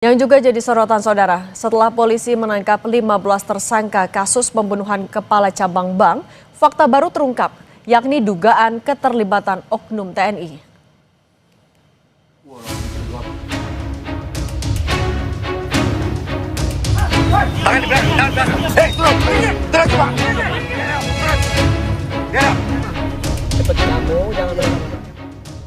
Yang juga jadi sorotan saudara, setelah polisi menangkap 15 tersangka kasus pembunuhan kepala cabang bank, fakta baru terungkap, yakni dugaan keterlibatan oknum TNI.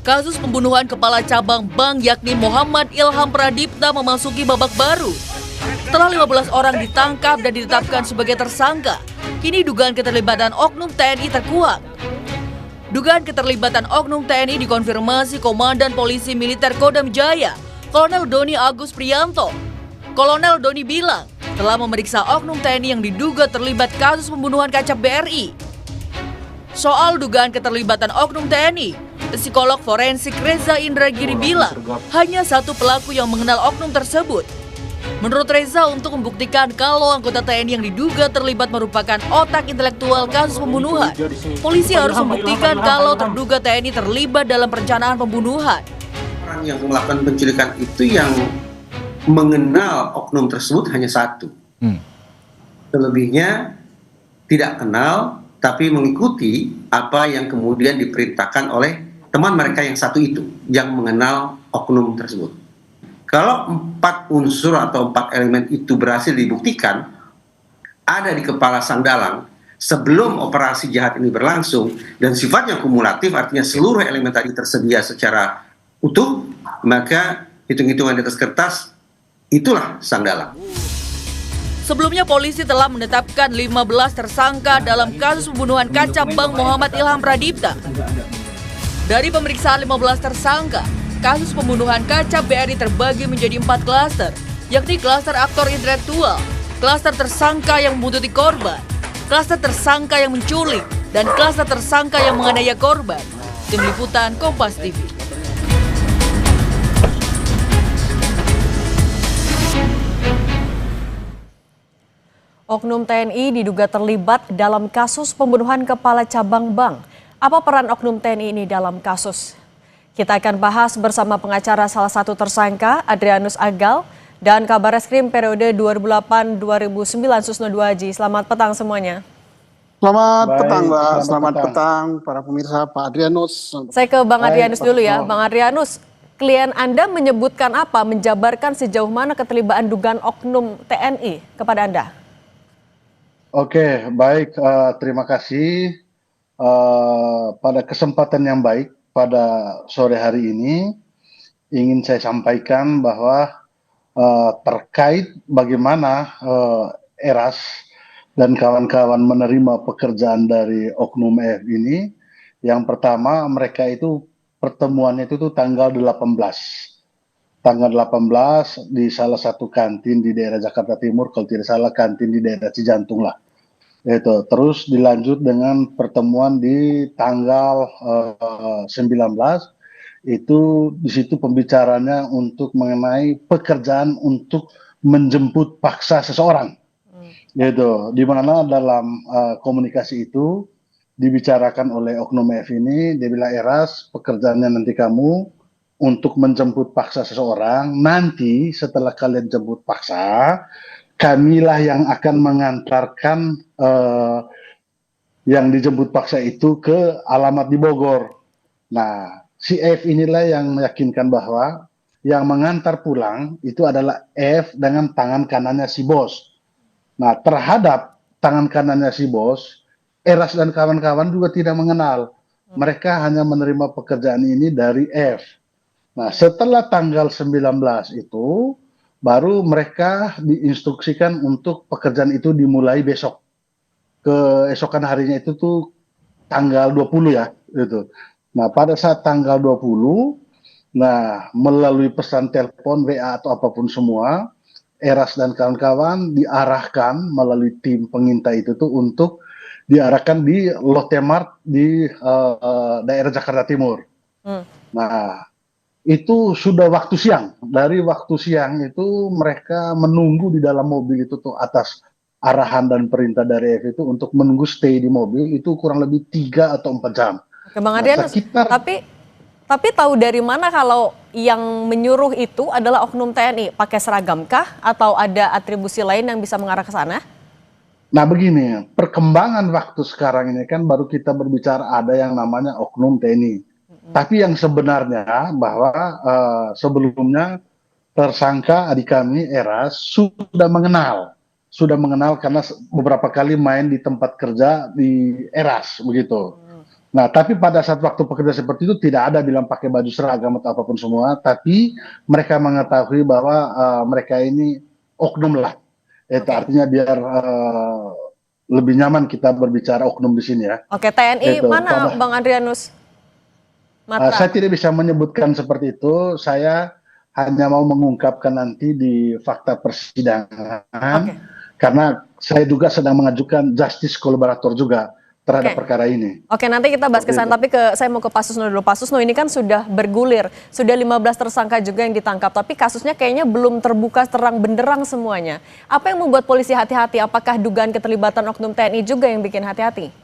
Kasus pembunuhan kepala cabang bank yakni Muhammad Ilham Pradipta memasuki babak baru. Setelah 15 orang ditangkap dan ditetapkan sebagai tersangka, kini dugaan keterlibatan oknum TNI terkuak. Dugaan keterlibatan oknum TNI dikonfirmasi Komandan Polisi Militer Kodam Jaya, Kolonel Doni Agus Priyanto. Kolonel Doni bilang telah memeriksa oknum TNI yang diduga terlibat kasus pembunuhan kaca BRI. Soal dugaan keterlibatan oknum TNI, psikolog forensik Reza Indragiri bilang hanya satu pelaku yang mengenal oknum tersebut. Menurut Reza, untuk membuktikan kalau anggota TNI yang diduga terlibat merupakan otak intelektual kasus pembunuhan, polisi harus membuktikan kalau terduga TNI terlibat dalam perencanaan pembunuhan. Orang yang melakukan penculikan itu yang mengenal oknum tersebut hanya satu. Selebihnya tidak kenal, tapi mengikuti apa yang kemudian diperintahkan oleh teman mereka yang satu itu, yang mengenal oknum tersebut. Kalau 4 unsur atau 4 elemen itu berhasil dibuktikan, ada di kepala sang dalang, sebelum operasi jahat ini berlangsung, dan sifatnya kumulatif, artinya seluruh elemen tadi tersedia secara utuh, maka hitung-hitungan di atas kertas, itulah sang dalang. Sebelumnya polisi telah menetapkan 15 tersangka dalam kasus pembunuhan kaca bank Muhammad Ilham Pradipta. Dari pemeriksaan 15 tersangka, kasus pembunuhan kaca BRI terbagi menjadi 4 klaster, yakni klaster aktor intelektual, klaster tersangka yang membuntuti korban, klaster tersangka yang menculik, dan klaster tersangka yang menganiaya korban. Tim Liputan Kompas TV. Oknum TNI diduga terlibat dalam kasus pembunuhan kepala cabang bank. Apa peran oknum TNI ini dalam kasus? Kita akan bahas bersama pengacara salah satu tersangka, Adrianus Agal, dan Kabareskrim periode 2008-2009 Susno Duaji. Selamat petang semuanya. Selamat petang, Mbak. Selamat petang para pemirsa, Pak Adrianus. Saya ke Bang Adrianus dulu ya. Bang Adrianus, klien Anda menyebutkan apa, menjabarkan sejauh mana keterlibatan dugaan oknum TNI kepada Anda? Oke, baik. Terima kasih. Pada kesempatan yang baik pada sore hari ini, ingin saya sampaikan bahwa terkait bagaimana Eras dan kawan-kawan menerima pekerjaan dari oknum EF ini, yang pertama mereka itu pertemuannya itu tuh tanggal 18 di salah satu kantin di daerah Jakarta Timur, kalau tidak salah kantin di daerah Cijantung lah. Itu terus dilanjut dengan pertemuan di tanggal 19, itu di situ pembicaranya untuk mengenai pekerjaan untuk menjemput paksa seseorang. Gitu, di mana dalam komunikasi itu dibicarakan oleh oknum EF ini, dia bilang, Eras, pekerjaannya nanti kamu untuk menjemput paksa seseorang, nanti setelah kalian jemput paksa, kamilah yang akan mengantarkan yang dijemput paksa itu ke alamat di Bogor. Nah, si F inilah yang meyakinkan bahwa yang mengantar pulang itu adalah F dengan tangan kanannya si bos. Nah, terhadap tangan kanannya si bos, Eras dan kawan-kawan juga tidak mengenal. Mereka hanya menerima pekerjaan ini dari F. Nah, setelah tanggal 19 itu, baru mereka diinstruksikan untuk pekerjaan itu dimulai besok. Keesokan harinya itu tuh tanggal 20 ya. Gitu. Nah, pada saat tanggal 20, nah melalui pesan telepon, WA atau apapun semua, Eras dan kawan-kawan diarahkan melalui tim pengintai itu tuh untuk diarahkan di Lotte Mart di daerah Jakarta Timur. Nah, itu sudah waktu siang. Dari waktu siang itu mereka menunggu di dalam mobil itu tuh atas arahan dan perintah dari F itu untuk menunggu stay di mobil itu kurang lebih 3 atau 4 jam. Oke, Bang Adrianus, Tapi tahu dari mana kalau yang menyuruh itu adalah oknum TNI? Pakai seragam kah atau ada atribusi lain yang bisa mengarah ke sana? Nah begini, perkembangan waktu sekarang ini kan baru kita berbicara ada yang namanya oknum TNI. Tapi yang sebenarnya bahwa sebelumnya tersangka adik kami Eras sudah mengenal karena beberapa kali main di tempat kerja di Eras begitu. Nah, tapi pada saat waktu pekerja seperti itu tidak ada bilang pakai baju seragam atau apapun semua, tapi mereka mengetahui bahwa mereka ini oknum lah. Itu Oke. artinya biar lebih nyaman kita berbicara oknum di sini ya. Oke, TNI Itu mana Bang Adrianus Matra? saya tidak bisa menyebutkan seperti itu. Saya hanya mau mengungkapkan nanti di fakta persidangan, Oke. karena saya juga sedang mengajukan justice kolaborator juga terhadap Oke. perkara ini. Oke, nanti kita bahas ke sana, tapi saya mau ke Pak Susno dulu. Pak Susno, ini kan sudah bergulir, sudah 15 tersangka juga yang ditangkap, tapi kasusnya kayaknya belum terbuka terang benderang semuanya. Apa yang membuat polisi hati-hati? Apakah dugaan keterlibatan oknum TNI juga yang bikin hati-hati?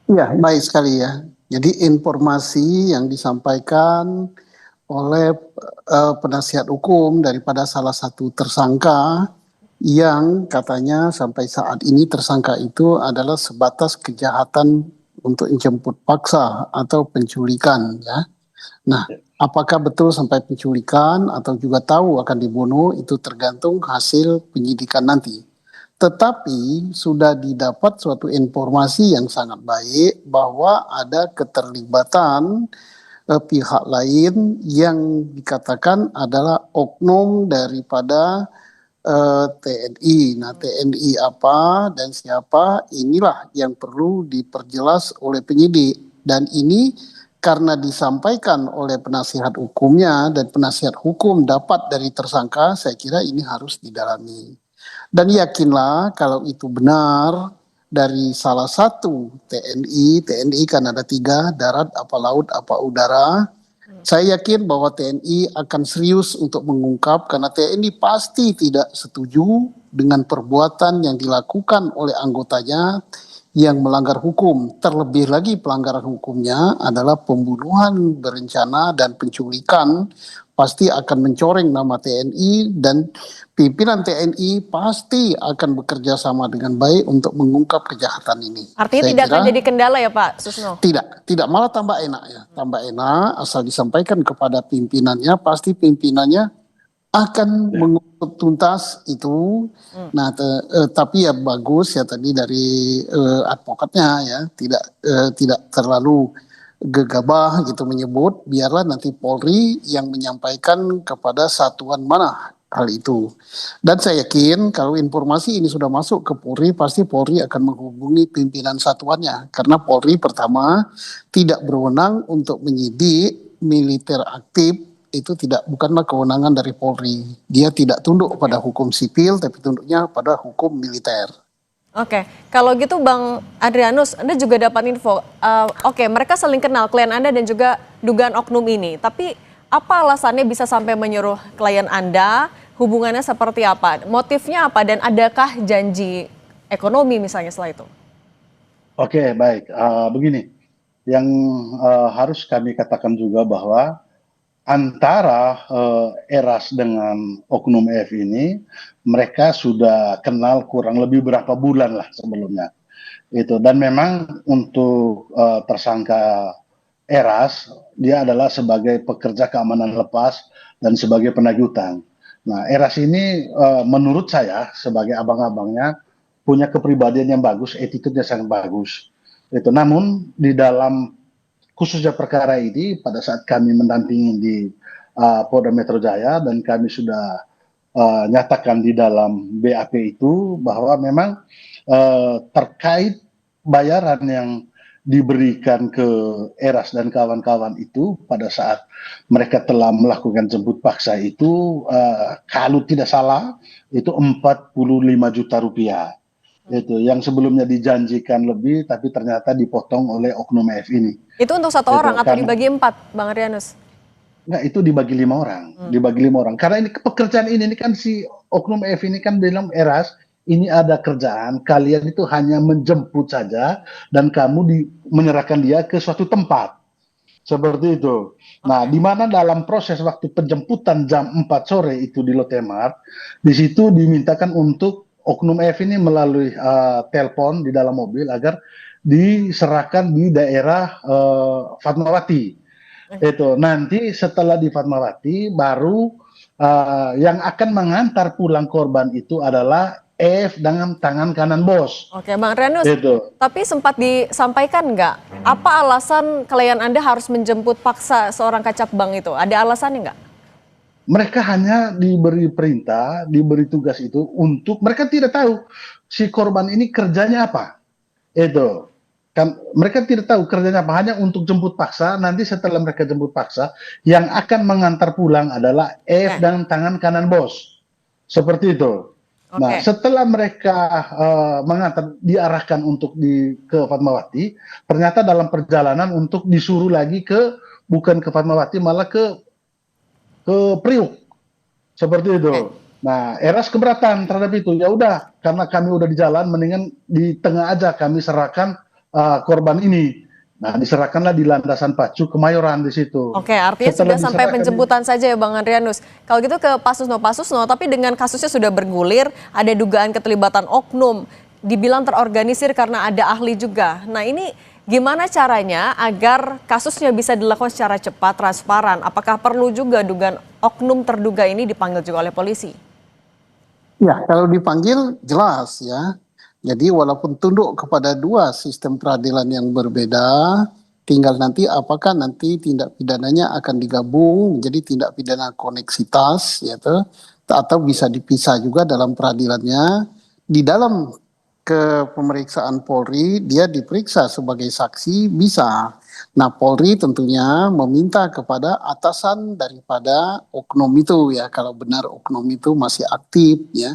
Ya, baik sekali ya. Jadi informasi yang disampaikan oleh penasihat hukum daripada salah satu tersangka yang katanya sampai saat ini tersangka itu adalah sebatas kejahatan untuk menjemput paksa atau penculikan ya. Nah, apakah betul sampai penculikan atau juga tahu akan dibunuh itu tergantung hasil penyidikan nanti. Tetapi sudah didapat suatu informasi yang sangat baik bahwa ada keterlibatan pihak lain yang dikatakan adalah oknum daripada TNI. Nah, TNI apa dan siapa, inilah yang perlu diperjelas oleh penyidik. Dan ini karena disampaikan oleh penasihat hukumnya dan penasihat hukum dapat dari tersangka, saya kira ini harus didalami. Dan yakinlah kalau itu benar dari salah satu TNI kan ada 3, darat, apa laut, apa udara. Saya yakin bahwa TNI akan serius untuk mengungkap karena TNI pasti tidak setuju dengan perbuatan yang dilakukan oleh anggotanya yang melanggar hukum. Terlebih lagi pelanggaran hukumnya adalah pembunuhan berencana dan penculikan, pasti akan mencoreng nama TNI dan pimpinan TNI pasti akan bekerja sama dengan baik untuk mengungkap kejahatan ini. Artinya Saya tidak akan kira jadi kendala ya Pak Susno? tidak malah tambah enak ya. Tambah enak asal disampaikan kepada pimpinannya, pasti pimpinannya akan mengusut tuntas itu. Nah, tapi ya bagus ya tadi dari advokatnya ya tidak terlalu gegabah gitu menyebut, biarlah nanti Polri yang menyampaikan kepada satuan mana hal itu. Dan saya yakin kalau informasi ini sudah masuk ke Polri, pasti Polri akan menghubungi pimpinan satuannya. Karena Polri pertama tidak berwenang untuk menyidik militer aktif, itu bukanlah kewenangan dari Polri. Dia tidak tunduk pada hukum sipil, tapi tunduknya pada hukum militer. Oke, kalau gitu Bang Adrianus, Anda juga dapat info. Oke, mereka saling kenal, klien Anda dan juga dugaan oknum ini. Tapi apa alasannya bisa sampai menyuruh klien Anda? Hubungannya seperti apa? Motifnya apa? Dan adakah janji ekonomi misalnya setelah itu? Oke, baik. Begini, yang harus kami katakan juga bahwa antara Eras dengan oknum F ini, mereka sudah kenal kurang lebih berapa bulan lah sebelumnya. Itu. Dan memang untuk tersangka Eras, dia adalah sebagai pekerja keamanan lepas dan sebagai penagih utang. Nah, Eras ini menurut saya sebagai abang-abangnya punya kepribadian yang bagus, attitude-nya sangat bagus. Itu. Namun di dalam khususnya perkara ini pada saat kami mendampingi di Polda Metro Jaya dan kami sudah nyatakan di dalam BAP itu bahwa memang terkait bayaran yang diberikan ke Eras dan kawan-kawan itu pada saat mereka telah melakukan jemput paksa itu kalau tidak salah itu 45 juta rupiah. Itu yang sebelumnya dijanjikan lebih tapi ternyata dipotong oleh oknum F ini. Itu untuk satu orang atau dibagi 4, Bang Adrianus? Enggak, itu dibagi 5 orang. Dibagi 5 orang. Karena ini pekerjaan ini kan si oknum F ini kan bilang Eras, ini ada kerjaan, kalian itu hanya menjemput saja dan kamu menyerahkan dia ke suatu tempat. Seperti itu. Nah, di mana dalam proses waktu penjemputan jam 4 sore itu di Lotte Mart, di situ dimintakan untuk oknum F ini melalui telepon di dalam mobil agar diserahkan di daerah Fatmawati. Itu nanti setelah di Fatmawati baru yang akan mengantar pulang korban itu adalah F dengan tangan kanan bos. Oke, Bang Adrianus, Itu. tapi sempat disampaikan nggak, apa alasan klien Anda harus menjemput paksa seorang kacap bank itu? Ada alasannya nggak? Mereka hanya diberi perintah, diberi tugas itu untuk mereka tidak tahu si korban ini kerjanya apa. Itu. Kan mereka tidak tahu kerjanya apa, hanya untuk jemput paksa. Nanti setelah mereka jemput paksa, yang akan mengantar pulang adalah F dan tangan kanan bos. Seperti itu. Nah, setelah mereka mengantar, diarahkan untuk ke Fatmawati, ternyata dalam perjalanan untuk disuruh lagi bukan ke Fatmawati, malah ke Priuk. Seperti itu. Nah, Eras keberatan terhadap itu. Ya udah, karena kami udah di jalan, mendingan di tengah aja kami serahkan korban ini. Nah, diserahkanlah di landasan Pacu Kemayoran di situ. Oke, artinya sudah sampai penjemputan saja ya Bang Adrianus. Kalau gitu ke Pasusno, tapi dengan kasusnya sudah bergulir, ada dugaan keterlibatan oknum, dibilang terorganisir karena ada ahli juga. Nah, ini gimana caranya agar kasusnya bisa dilakukan secara cepat, transparan? Apakah perlu juga dugaan oknum terduga ini dipanggil juga oleh polisi? Ya, kalau dipanggil jelas ya. Jadi walaupun tunduk kepada dua sistem peradilan yang berbeda, tinggal nanti apakah nanti tindak pidananya akan digabung menjadi tindak pidana koneksitas, yaitu atau bisa dipisah juga dalam peradilannya. Di dalam pemeriksaan Polri, dia diperiksa sebagai saksi bisa. Nah, Polri tentunya meminta kepada atasan daripada oknum itu ya, kalau benar oknum itu masih aktif ya.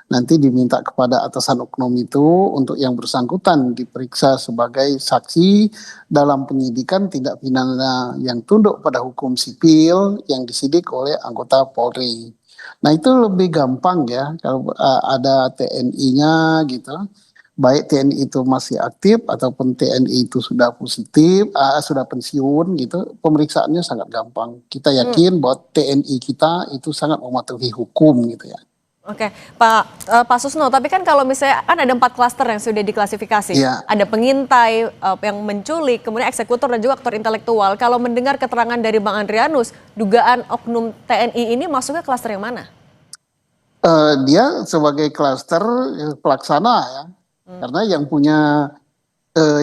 Nanti diminta kepada atasan oknum itu untuk yang bersangkutan diperiksa sebagai saksi dalam penyidikan tindak pidana yang tunduk pada hukum sipil yang disidik oleh anggota Polri. Nah, itu lebih gampang ya kalau ada TNI-nya gitu. Baik TNI itu masih aktif ataupun TNI itu sudah positif, sudah pensiun gitu, pemeriksaannya sangat gampang. Kita yakin bahwa TNI kita itu sangat mematuhi hukum gitu ya. Oke, Pak Susno, tapi kan kalau misalnya kan ada 4 klaster yang sudah diklasifikasi, ada pengintai, yang menculik, kemudian eksekutor dan juga aktor intelektual. Kalau mendengar keterangan dari Bang Adrianus, dugaan oknum TNI ini masuknya klaster yang mana? Dia sebagai klaster pelaksana ya, karena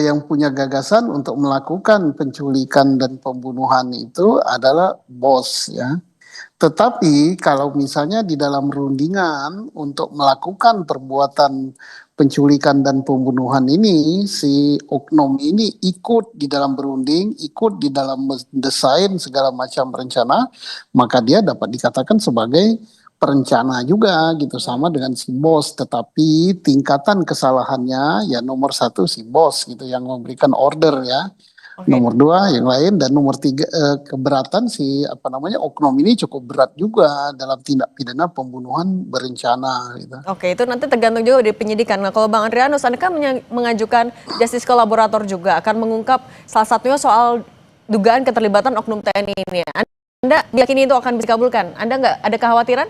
yang punya gagasan untuk melakukan penculikan dan pembunuhan itu adalah bos ya. Tetapi kalau misalnya di dalam rundingan untuk melakukan perbuatan penculikan dan pembunuhan ini, si oknum ini ikut di dalam berunding, ikut di dalam mendesain segala macam rencana, maka dia dapat dikatakan sebagai perencana juga gitu, sama dengan si bos. Tetapi tingkatan kesalahannya ya nomor 1 si bos gitu yang memberikan order ya. Nomor 2 yang lain, dan nomor 3 keberatan si oknum ini cukup berat juga dalam tindak pidana pembunuhan berencana gitu. Oke, itu nanti tergantung juga dari penyidikan. Nah, kalau Bang Adrianus, Anda kan mengajukan justice kolaborator juga akan mengungkap salah satunya soal dugaan keterlibatan oknum TNI ini. Anda meyakini itu akan bisa dikabulkan? Anda nggak ada kekhawatiran?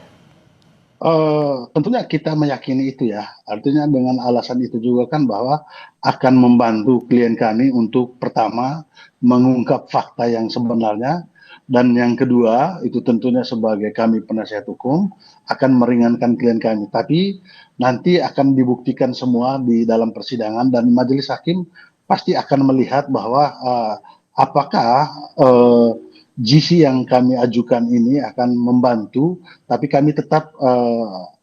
Tentunya kita meyakini itu ya, artinya dengan alasan itu juga kan bahwa akan membantu klien kami untuk pertama mengungkap fakta yang sebenarnya, dan yang kedua itu tentunya sebagai kami penasihat hukum akan meringankan klien kami, tapi nanti akan dibuktikan semua di dalam persidangan dan majelis hakim pasti akan melihat bahwa apakah GC yang kami ajukan ini akan membantu, tapi kami tetap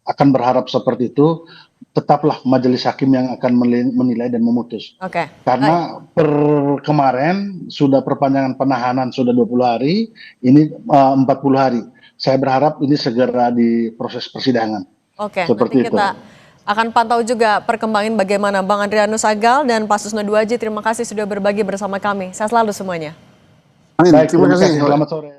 akan berharap seperti itu, tetaplah majelis hakim yang akan menilai dan memutus. Karena per kemarin sudah perpanjangan penahanan sudah 20 hari, ini 40 hari. Saya berharap ini segera di proses persidangan. Seperti nanti kita akan pantau juga perkembangan bagaimana. Bang Adrianus Agal dan Pak Susno Duaji, terima kasih sudah berbagi bersama kami. Sehat selalu semuanya. Baik, terima kasih. Selamat sore.